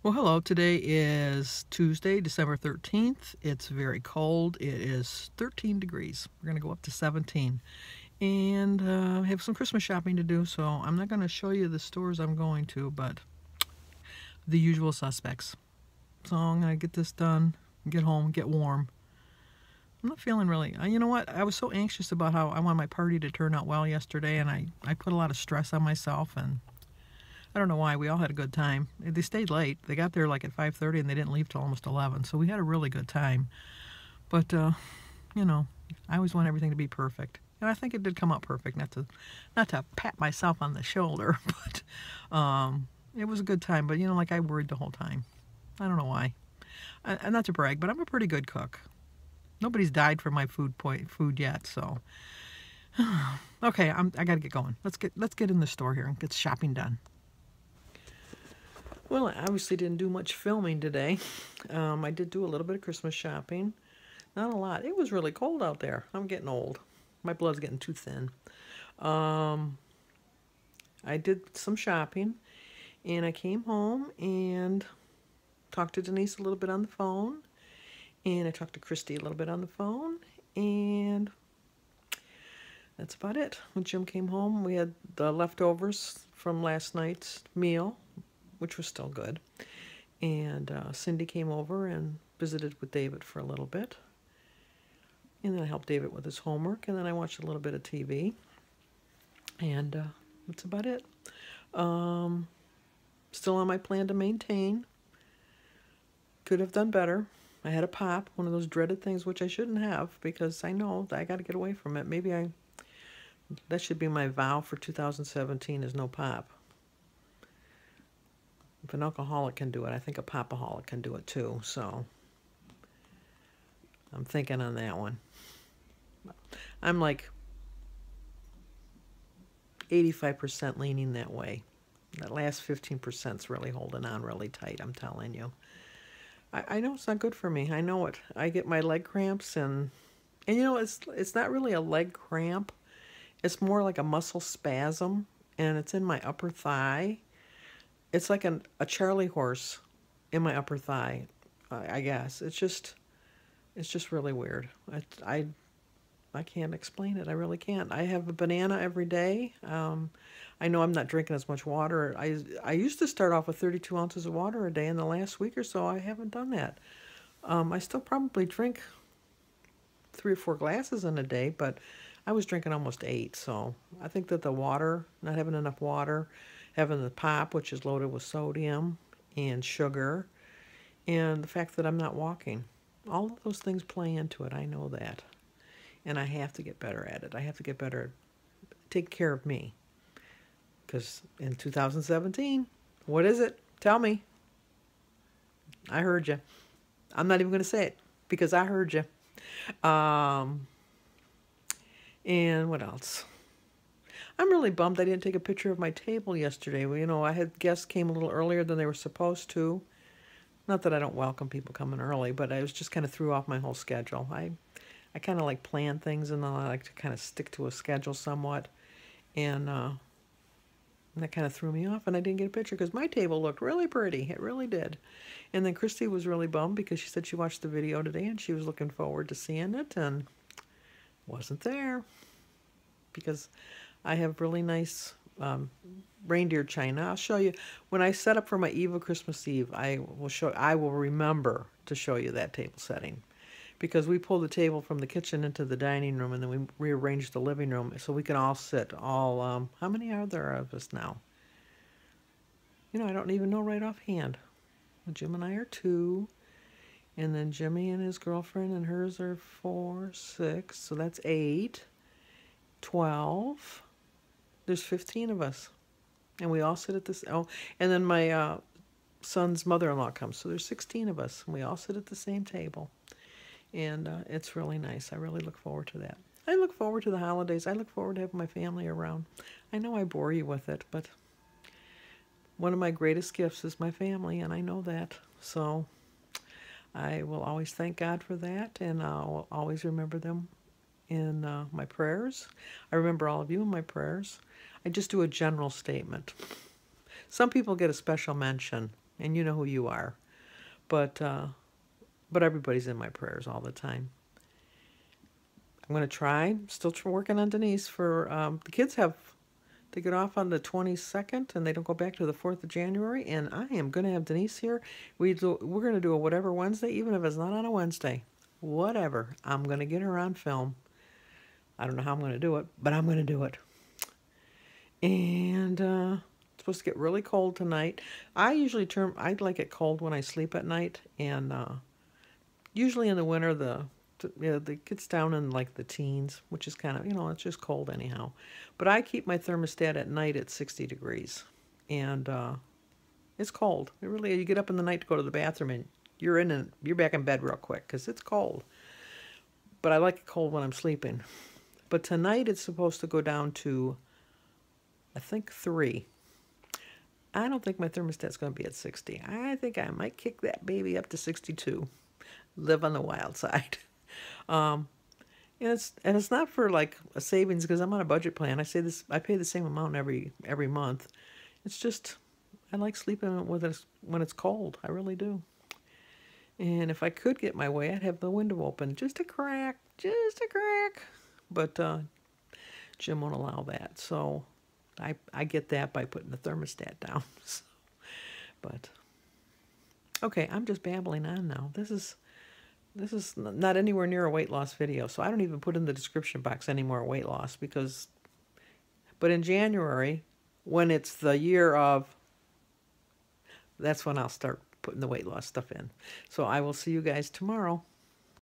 Well, hello. Today is Tuesday, December 13th. It's very cold. It is 13 degrees. We're going to go up to 17. And I have some Christmas shopping to do, so I'm not going to show you the stores I'm going to, but the usual suspects. So I'm going to get this done, get home, get warm. I'm not feeling really, you know what? I was so anxious about how I want my party to turn out well yesterday, and I put a lot of stress on myself, and I don't know why. We all had a good time. They stayed late. They got there like at 5:30 and they didn't leave till almost 11. So we had a really good time. But you know, I always want everything to be perfect. And I think it did come out perfect. Not to pat myself on the shoulder, but it was a good time. But you know, like I worried the whole time. I don't know why. And not to brag, but I'm a pretty good cook. Nobody's died from my food yet, so okay, I got to get going. Let's get in the store here and get shopping done. Well, I obviously didn't do much filming today. I did do a little bit of Christmas shopping. Not a lot. It was really cold out there. I'm getting old. My blood's getting too thin. I did some shopping, and I came home and talked to Denise a little bit on the phone, and I talked to Christy a little bit on the phone, and that's about it. When Jim came home, we had the leftovers from last night's meal, which was still good. And Cindy came over and visited with David for a little bit. And then I helped David with his homework, and then I watched a little bit of TV. And that's about it. Still on my plan to maintain. Could have done better. I had a pop, one of those dreaded things, which I shouldn't have, because I know that I got to get away from it. That should be my vow for 2017 is no pop. If an alcoholic can do it, I think a popaholic can do it too. So I'm thinking on that one. I'm like 85% leaning that way. That last 15% is really holding on really tight, I'm telling you. I know it's not good for me. I know it. I get my leg cramps, and you know, it's not really a leg cramp. It's more like a muscle spasm, and it's in my upper thigh. It's like a Charlie horse in my upper thigh, I guess. It's just really weird. I can't explain it. I really can't. I have a banana every day. I know I'm not drinking as much water. I used to start off with 32 ounces of water a day. In the last week or so, I haven't done that. I still probably drink 3 or 4 glasses in a day, but I was drinking almost 8. So I think that the water, not having enough water, having the pop, which is loaded with sodium and sugar, and the fact that I'm not walking. All of those things play into it. I know that. And I have to get better at it. I have to get better at taking care of me. Because in 2017, what is it? Tell me. I heard you. I'm not even going to say it because I heard you. And what else? I'm really bummed I didn't take a picture of my table yesterday. Well, you know, I had guests came a little earlier than they were supposed to. Not that I don't welcome people coming early, but I was just kind of threw off my whole schedule. I kind of like plan things, and then I like to kind of stick to a schedule somewhat. And that kind of threw me off, and I didn't get a picture because my table looked really pretty. It really did. And then Christy was really bummed because she said she watched the video today, and she was looking forward to seeing it, and wasn't there. Because I have really nice reindeer china. I'll show you when I set up for my Eve of Christmas Eve. I will remember to show you that table setting, because we pulled the table from the kitchen into the dining room, and then we rearranged the living room so we can all sit. How many are there of us now? You know, I don't even know right offhand. Jim and I are 2, and then Jimmy and his girlfriend and hers are 4, 6, so that's 8, 12. There's 15 of us, and we all sit at this. Oh, and then my son's mother-in-law comes, so there's 16 of us, and we all sit at the same table, and it's really nice. I really look forward to that. I look forward to the holidays. I look forward to having my family around. I know I bore you with it, but one of my greatest gifts is my family, and I know that. So I will always thank God for that, and I'll always remember them in my prayers. I remember all of you in my prayers. I just do a general statement. Some people get a special mention. and you know who you are. But everybody's in my prayers all the time. I'm going to try. Still working on Denise for the kids they get off on the 22nd and they don't go back to the 4th of January. And I am going to have Denise here. We're going to do a whatever Wednesday, even if it's not on a Wednesday. Whatever. I'm going to get her on film. I don't know how I'm going to do it, but I'm going to do it. And it's supposed to get really cold tonight. I like it cold when I sleep at night. And usually in the winter, it gets down in like the teens, which is kind of, it's just cold anyhow. But I keep my thermostat at night at 60 degrees. And it's cold. It really, you get up in the night to go to the bathroom and you're back in bed real quick because it's cold. But I like it cold when I'm sleeping. But tonight it's supposed to go down to, I think, 3. I don't think my thermostat's going to be at 60. I think I might kick that baby up to 62. Live on the wild side. And it's not for like a savings because I'm on a budget plan. I pay the same amount every month. It's just I like sleeping when it's cold. I really do. And if I could get my way, I'd have the window open just a crack. But Jim won't allow that. So I get that by putting the thermostat down. But okay, I'm just babbling on now. This is not anywhere near a weight loss video, so I don't even put in the description box any more weight loss but in January, when it's the year of, that's when I'll start putting the weight loss stuff in. So I will see you guys tomorrow.